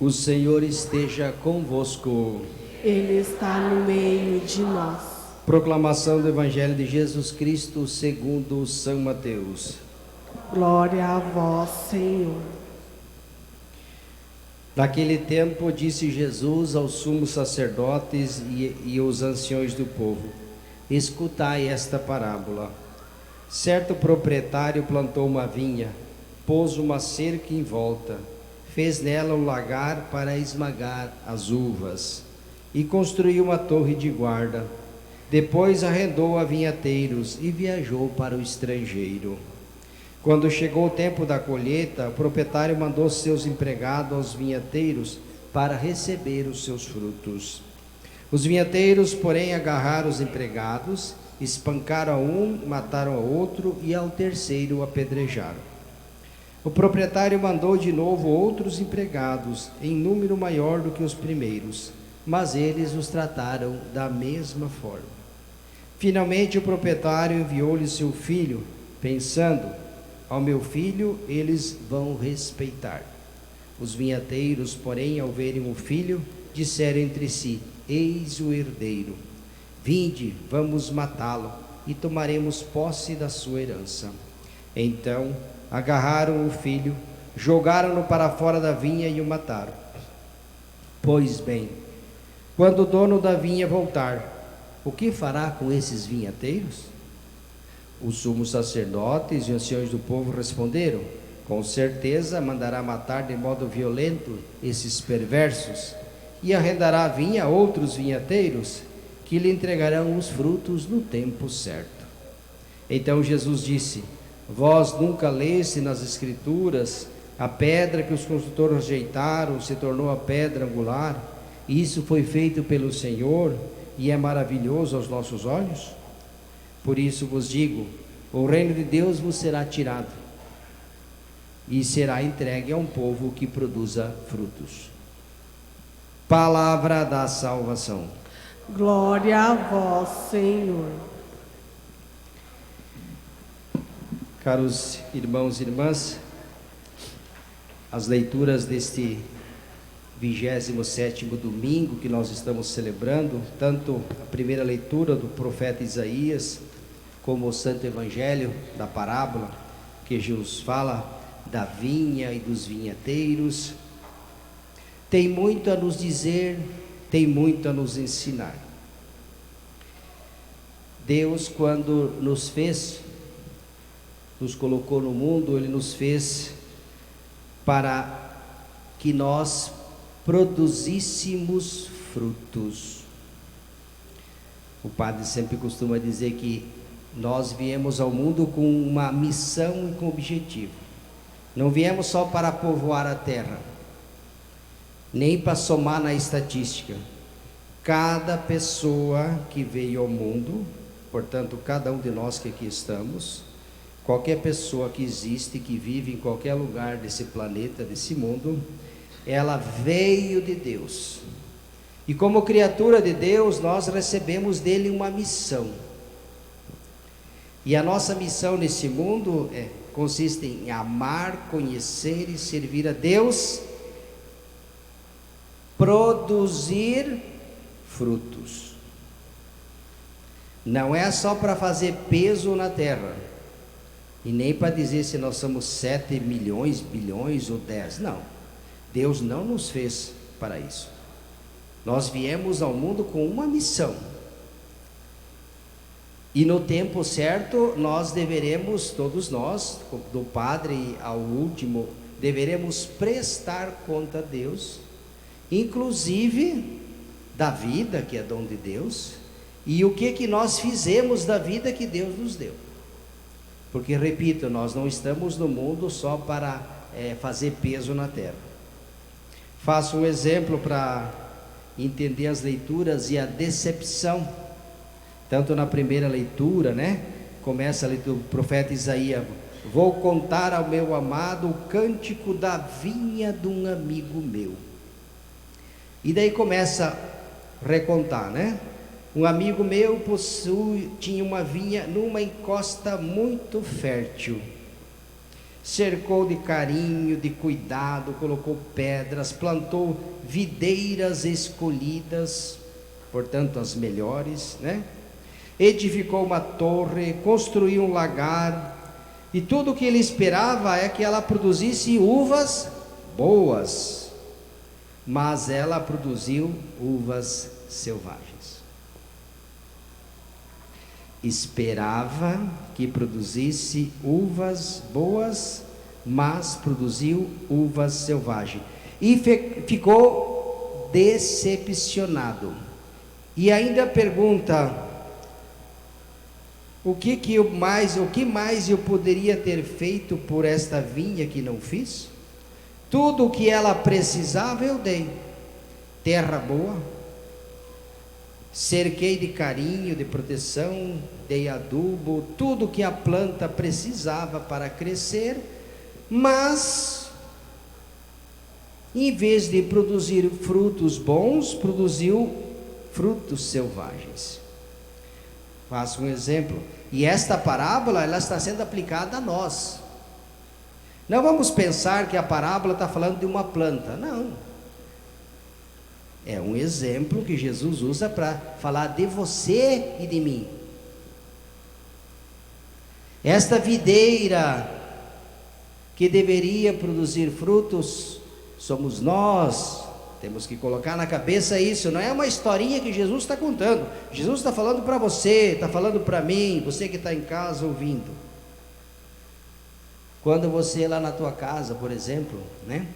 O Senhor esteja convosco. Ele está no meio de nós. Proclamação do Evangelho de Jesus Cristo segundo São Mateus. Glória a vós, Senhor. Naquele tempo disse Jesus aos sumos sacerdotes e aos anciões do povo: escutai esta parábola. Certo proprietário plantou uma vinha, pôs uma cerca em volta, fez nela um lagar para esmagar as uvas e construiu uma torre de guarda. Depois arrendou a vinhateiros e viajou para o estrangeiro. Quando chegou o tempo da colheita, o proprietário mandou seus empregados aos vinhateiros para receber os seus frutos. Os vinhateiros, porém, agarraram os empregados, espancaram a um, mataram a outro e ao terceiro apedrejaram. O proprietário mandou de novo outros empregados, em número maior do que os primeiros, mas eles os trataram da mesma forma. Finalmente o proprietário enviou-lhe seu filho, pensando: ao meu filho eles vão respeitar. Os vinhateiros, porém, ao verem o filho, disseram entre si: eis o herdeiro. Vinde, vamos matá-lo e tomaremos posse da sua herança. Então agarraram o filho, jogaram-no para fora da vinha e o mataram. Pois bem, quando o dono da vinha voltar, o que fará com esses vinhateiros? Os sumos sacerdotes e anciões do povo responderam: com certeza mandará matar de modo violento esses perversos e arrendará a vinha a outros vinhateiros, que lhe entregarão os frutos no tempo certo. Então Jesus disse: vós nunca leste nas Escrituras: a pedra que os construtores rejeitaram se tornou a pedra angular, e isso foi feito pelo Senhor, e é maravilhoso aos nossos olhos? Por isso vos digo: o reino de Deus vos será tirado, e será entregue a um povo que produza frutos. Palavra da salvação. Glória a vós, Senhor. Caros irmãos e irmãs, as leituras deste 27º domingo que nós estamos celebrando, tanto a primeira leitura do profeta Isaías, como o Santo Evangelho da parábola, que Jesus fala da vinha e dos vinhateiros, tem muito a nos dizer, tem muito a nos ensinar. Deus, quando nos fez, nos colocou no mundo, Ele nos fez para que nós produzíssemos frutos. O padre sempre costuma dizer que nós viemos ao mundo com uma missão e com objetivo. Não viemos só para povoar a terra, nem para somar na estatística. Cada pessoa que veio ao mundo, portanto, cada um de nós que aqui estamos, qualquer pessoa que existe, que vive em qualquer lugar desse planeta, desse mundo, ela veio de Deus. E como criatura de Deus, nós recebemos dele uma missão. E a nossa missão nesse mundo consiste em amar, conhecer e servir a Deus, produzir frutos. Não é só para fazer peso na terra, e nem para dizer se nós somos 7 milhões, bilhões ou 10, não. Deus não nos fez para isso. Nós viemos ao mundo com uma missão, e no tempo certo nós deveremos, todos nós, do padre ao último, deveremos prestar conta a Deus, inclusive da vida que é dom de Deus, e o que nós fizemos da vida que Deus nos deu. Porque, repito, nós não estamos no mundo só para fazer peso na terra. Faço um exemplo para entender as leituras e a decepção. Tanto na primeira leitura, começa a leitura do profeta Isaías: vou contar ao meu amado o cântico da vinha de um amigo meu. E daí começa a recontar, Um amigo meu tinha uma vinha numa encosta muito fértil. cercou de carinho, de cuidado, colocou pedras, plantou videiras escolhidas, portanto as melhores, né? Edificou uma torre, construiu um lagar, e tudo o que ele esperava é que ela produzisse uvas boas, mas ela produziu uvas selvagens. Esperava que produzisse uvas boas, mas produziu uvas selvagens, e ficou decepcionado. E ainda pergunta: o que mais eu poderia ter feito por esta vinha que não fiz? Tudo o que ela precisava eu dei: terra boa, cerquei de carinho, de proteção, dei adubo, tudo que a planta precisava para crescer, mas em vez de produzir frutos bons, produziu frutos selvagens. Faço um exemplo, e esta parábola ela está sendo aplicada a nós. Não vamos pensar que a parábola está falando de uma planta, não. É um exemplo que Jesus usa para falar de você e de mim. Esta videira que deveria produzir frutos, somos nós. Temos que colocar na cabeça isso, não é uma historinha que Jesus está contando. Jesus está falando para você, está falando para mim, você que está em casa ouvindo. Quando você lá na tua casa, por exemplo, né?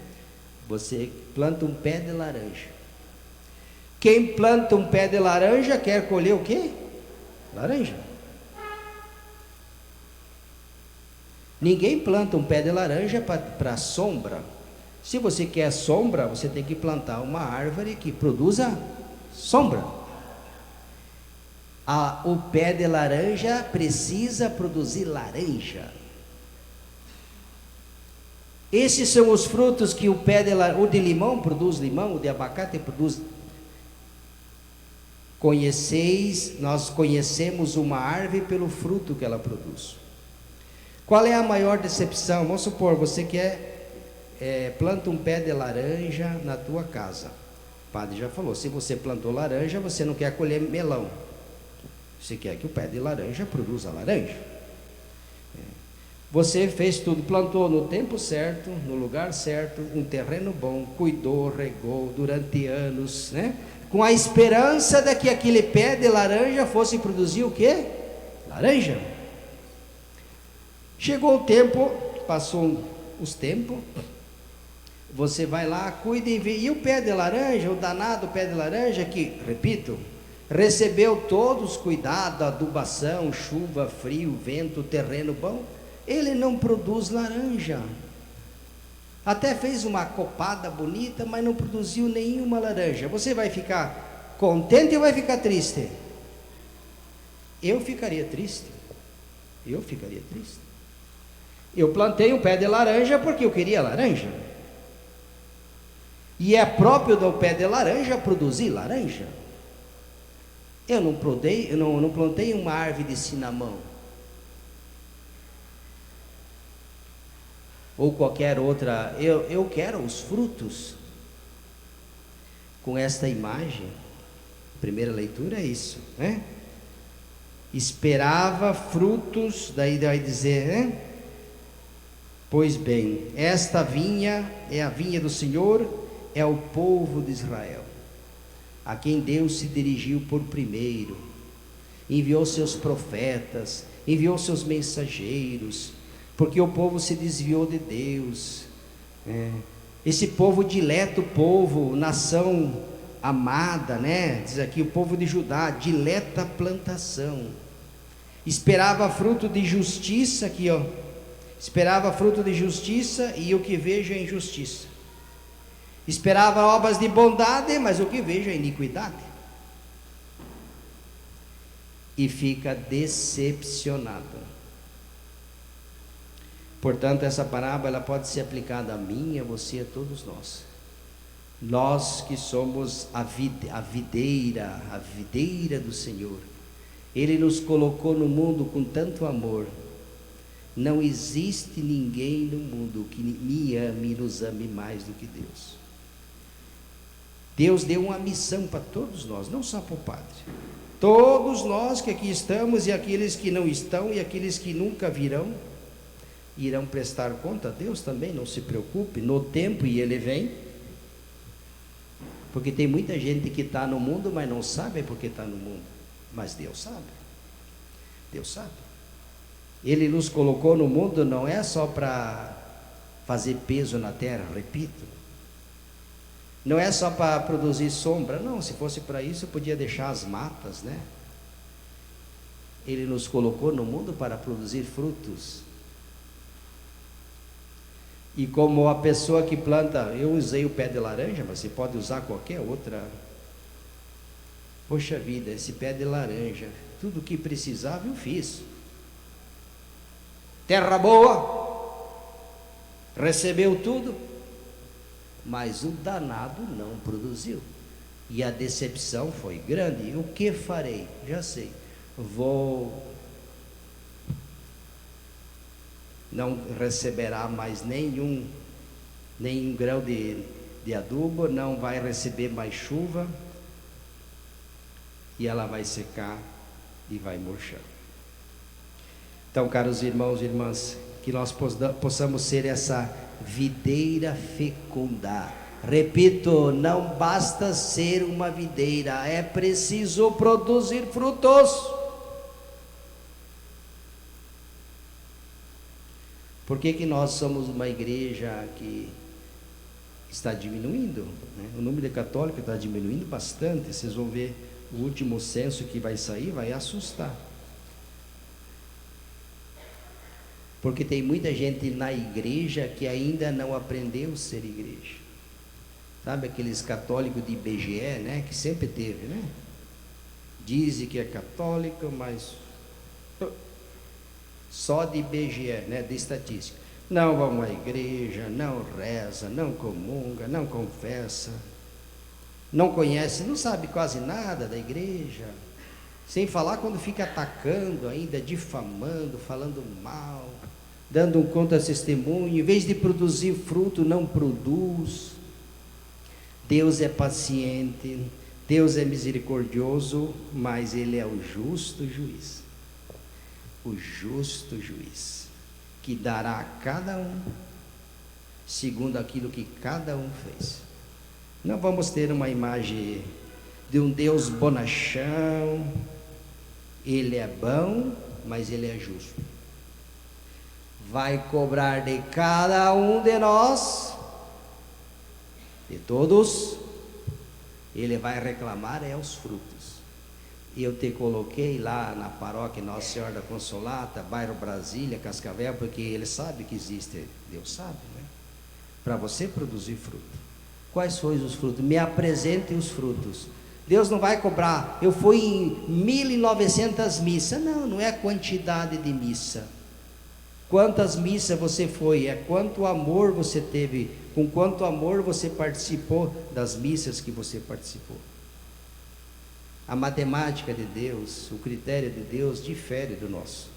Você planta um pé de laranja. Quem planta um pé de laranja quer colher o quê? Laranja. Ninguém planta um pé de laranja para sombra. Se você quer sombra, você tem que plantar uma árvore que produza sombra. O pé de laranja precisa produzir laranja. Esses são os frutos que o de limão produz limão, o de abacate produz. Nós conhecemos uma árvore pelo fruto que ela produz. Qual é a maior decepção? Vamos supor, você planta um pé de laranja na tua casa. O padre já falou, se você plantou laranja, você não quer colher melão. Você quer que o pé de laranja produza laranja. Você fez tudo, plantou no tempo certo, no lugar certo, um terreno bom, cuidou, regou durante anos, né? Com a esperança de que aquele pé de laranja fosse produzir o quê? Laranja. Chegou o tempo, passou os tempos, você vai lá, cuida e o pé de laranja, o danado pé de laranja que, repito, recebeu todos os cuidados, adubação, chuva, frio, vento, terreno bom, ele não produz laranja. Até fez uma copada bonita, mas não produziu nenhuma laranja. Você vai ficar contente ou vai ficar triste? Eu ficaria triste. Eu plantei um pé de laranja porque eu queria laranja. E é próprio do pé de laranja produzir laranja. Eu não plantei uma árvore de cinamão. Ou qualquer outra, eu quero os frutos. Com esta imagem, primeira leitura é isso, né? Esperava frutos, daí vai dizer, né? Pois bem, esta vinha é a vinha do Senhor, é o povo de Israel, a quem Deus se dirigiu por primeiro, enviou seus profetas, enviou seus mensageiros, porque o povo se desviou de Deus. Esse povo dileto povo, nação amada, né? Diz aqui o povo de Judá, dileta plantação. Esperava fruto de justiça aqui, ó. Esperava fruto de justiça e o que vejo é injustiça. Esperava obras de bondade, mas o que vejo é iniquidade. E fica decepcionado. Portanto, essa parábola ela pode ser aplicada a mim, a você, a todos nós. Nós que somos a videira do Senhor. Ele nos colocou no mundo com tanto amor. Não existe ninguém no mundo que me ame e nos ame mais do que Deus. Deus deu uma missão para todos nós, não só para o Padre. Todos nós que aqui estamos, e aqueles que não estão, e aqueles que nunca virão, irão prestar conta a Deus também, não se preocupe, no tempo, e Ele vem. Porque tem muita gente que está no mundo, mas não sabe porque está no mundo. Mas Deus sabe. Deus sabe. Ele nos colocou no mundo não é só para fazer peso na terra, repito. Não é só para produzir sombra, não. Se fosse para isso, eu podia deixar as matas, né? Ele nos colocou no mundo para produzir frutos. E como a pessoa que planta, eu usei o pé de laranja, mas você pode usar qualquer outra. Poxa vida, esse pé de laranja, tudo o que precisava eu fiz. Terra boa, recebeu tudo, mas o danado não produziu. E a decepção foi grande. O que farei? Já sei. Não receberá mais nenhum grão de adubo, não vai receber mais chuva, e ela vai secar e vai murchar. Então, caros irmãos e irmãs, que nós possamos ser essa videira fecunda. Repito, não basta ser uma videira, é preciso produzir frutos. Por que nós somos uma igreja que está diminuindo, né? O número de católicos está diminuindo bastante. Vocês vão ver o último censo que vai sair, vai assustar. Porque tem muita gente na igreja que ainda não aprendeu a ser igreja. Sabe aqueles católicos de IBGE, né? Que sempre teve, né? Dizem que é católico, mas só de IBGE, né? De estatística. Não vão à igreja, não reza, não comunga, não confessa, não conhece, não sabe quase nada da igreja. Sem falar quando fica atacando ainda, difamando, falando mal, dando um contra-testemunho, em vez de produzir fruto, não produz. Deus é paciente, Deus é misericordioso, mas Ele é o justo juiz. O justo juiz, que dará a cada um, segundo aquilo que cada um fez. Não vamos ter uma imagem de um Deus bonachão. Ele é bom, mas Ele é justo. Vai cobrar de cada um de nós, de todos. Ele vai reclamar os frutos. E eu te coloquei lá na paróquia Nossa Senhora da Consolata, bairro Brasília, Cascavel, porque Ele sabe que existe, Deus sabe, né? Para você produzir fruto. Quais foram os frutos? Me apresente os frutos. Deus não vai cobrar. Eu fui em 1900 missas. Não, não é a quantidade de missa. Quantas missas você foi? É quanto amor você teve. Com quanto amor você participou das missas que você participou. A matemática de Deus, o critério de Deus difere do nosso.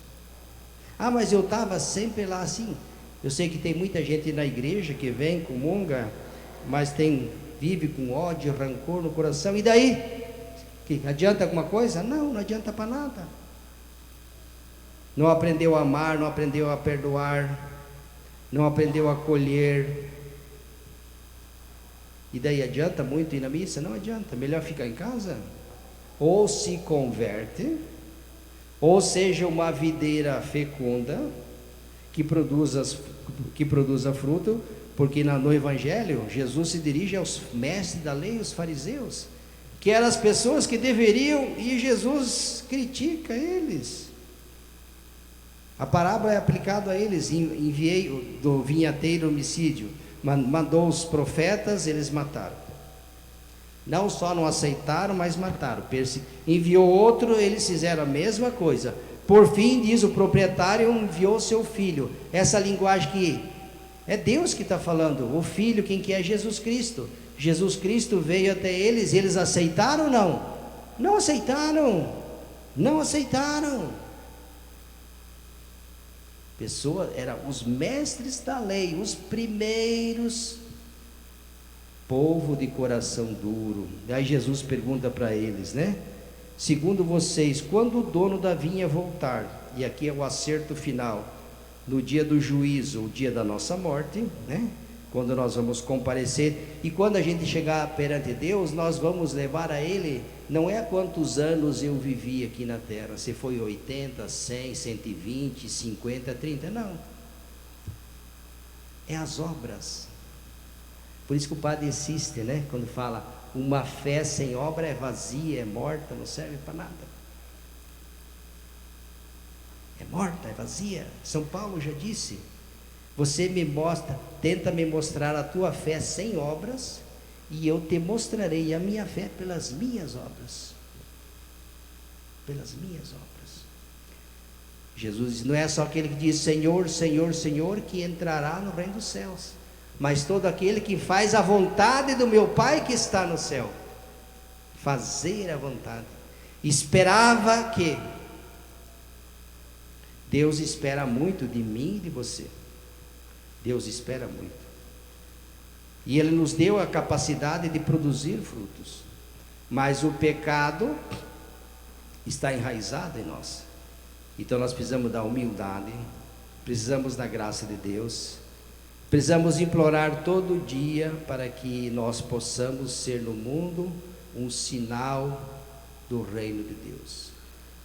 Ah, mas eu estava sempre lá assim. Eu sei que tem muita gente na igreja que vem, comunga, mas vive com ódio, rancor no coração. E daí? Que adianta alguma coisa? Não, não adianta para nada. Não aprendeu a amar, não aprendeu a perdoar, não aprendeu a acolher. E daí adianta muito ir na missa? Não adianta, melhor ficar em casa. Ou se converte, ou seja uma videira fecunda, que produza fruto, porque no Evangelho, Jesus se dirige aos mestres da lei, os fariseus, que eram as pessoas que deveriam, e Jesus critica eles. A parábola é aplicada a eles. Enviei do vinhateiro homicídio, mandou os profetas, eles mataram. Não só não aceitaram, mas mataram. Enviou outro, eles fizeram a mesma coisa. Por fim, diz o proprietário, enviou seu filho. Essa linguagem que é Deus que está falando. O filho, quem que é? Jesus Cristo. Jesus Cristo veio até eles. Eles aceitaram ou não? Não aceitaram. Não aceitaram. Pessoas, eram os mestres da lei, os primeiros, povo de coração duro. E aí Jesus pergunta para eles, né? Segundo vocês, quando o dono da vinha voltar, e aqui é o acerto final, no dia do juízo, o dia da nossa morte, né? Quando nós vamos comparecer, e quando a gente chegar perante Deus, nós vamos levar a Ele, não é a quantos anos eu vivi aqui na terra, se foi 80, 100, 120, 50, 30, não, é as obras. Por isso que o padre insiste, né, quando fala, uma fé sem obra é vazia, é morta, não serve para nada, é morta, é vazia. São Paulo já disse, você me mostra, tenta me mostrar a tua fé sem obras, e eu te mostrarei a minha fé pelas minhas obras. Pelas minhas obras. Jesus diz, não é só aquele que diz Senhor, Senhor, Senhor, que entrará no reino dos céus, mas todo aquele que faz a vontade do meu Pai que está no céu. Fazer a vontade. Esperava que Deus espera muito de mim e de você. Deus espera muito. E Ele nos deu a capacidade de produzir frutos. Mas o pecado está enraizado em nós. Então nós precisamos da humildade, precisamos da graça de Deus, precisamos implorar todo dia para que nós possamos ser no mundo um sinal do reino de Deus.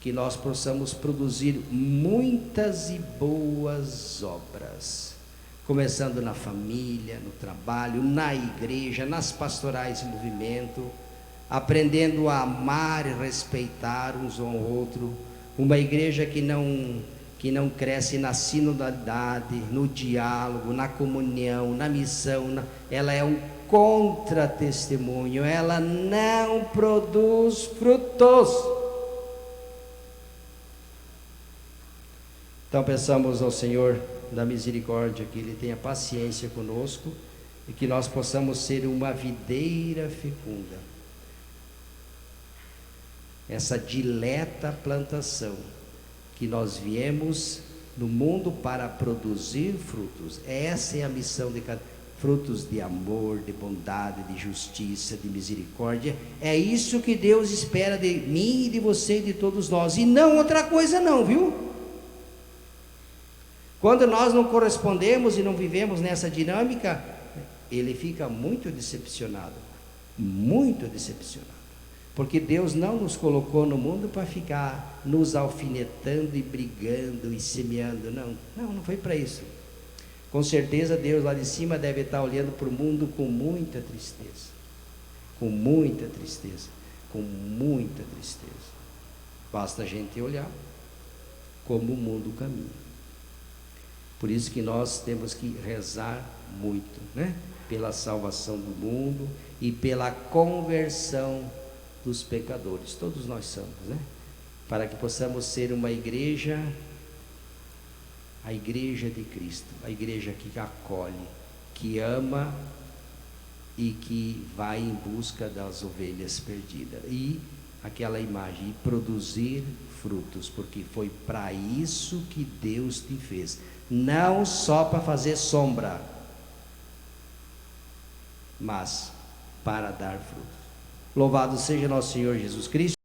Que nós possamos produzir muitas e boas obras. Começando na família, no trabalho, na igreja, nas pastorais de movimento, aprendendo a amar e respeitar uns ao outro, uma igreja que não cresce na sinodalidade, no diálogo, na comunhão, na missão, ela é um contra-testemunho, ela não produz frutos. Então pensamos ao Senhor da misericórdia, que Ele tenha paciência conosco e que nós possamos ser uma videira fecunda, essa dileta plantação, que nós viemos no mundo para produzir frutos. Essa é a missão de cada, frutos de amor, de bondade, de justiça, de misericórdia. É isso que Deus espera de mim e de você e de todos nós, e não outra coisa não, viu? Quando nós não correspondemos e não vivemos nessa dinâmica, Ele fica muito decepcionado, porque Deus não nos colocou no mundo para ficar nos alfinetando e brigando e semeando, não foi para isso. Com certeza Deus lá de cima deve estar olhando para o mundo com muita tristeza, basta a gente olhar como o mundo caminha. Por isso que nós temos que rezar muito, né? Pela salvação do mundo e pela conversão dos pecadores. Todos nós somos, né? Para que possamos ser uma igreja, a igreja de Cristo, a igreja que acolhe, que ama e que vai em busca das ovelhas perdidas. E aquela imagem, e produzir frutos, porque foi para isso que Deus te fez. Não só para fazer sombra, mas para dar frutos. Louvado seja nosso Senhor Jesus Cristo.